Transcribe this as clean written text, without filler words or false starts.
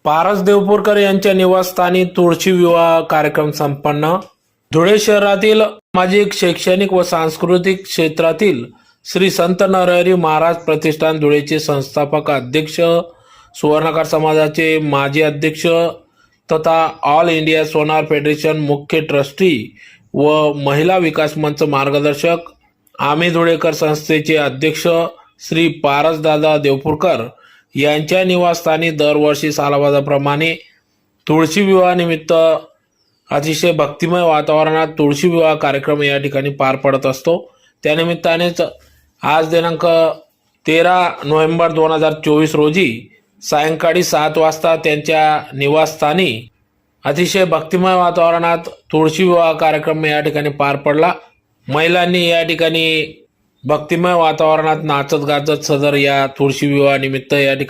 पारस देवपूरकर यांच्या निवासस्थानी तुळशी विवाह कार्यक्रम संपन्न. धुळे शहरातील सामाजिक, शैक्षणिक व सांस्कृतिक क्षेत्रातील श्री संत नरहरी महाराज प्रतिष्ठान धुळेचे संस्थापक अध्यक्ष, सुवर्णकार समाजाचे माजी अध्यक्ष तथा ऑल इंडिया सोनार फेडरेशन मुख्य ट्रस्टी व महिला विकास मंच मार्गदर्शक, आम्ही धुळेकर संस्थेचे अध्यक्ष श्री पारसदादा देवपूरकर यांच्या निवासस्थानी दरवर्षी सालाबादाप्रमाणे तुळशी विवाहानिमित्त अतिशय भक्तिमय वातावरणात तुळशी विवाह कार्यक्रम या ठिकाणी पार पडत असतो. त्यानिमित्तानेच आज दिनांक 13 नोव्हेंबर 2024 रोजी सायंकाळी 7 वाजता त्यांच्या निवासस्थानी अतिशय भक्तिमय वातावरणात तुळशी विवाह कार्यक्रम या ठिकाणी पार पडला. महिलांनी या ठिकाणी भक्तिमय वातावरणात नाचत गाजत सदर या तुळशी विवाहानिमित्त या ठिकाणी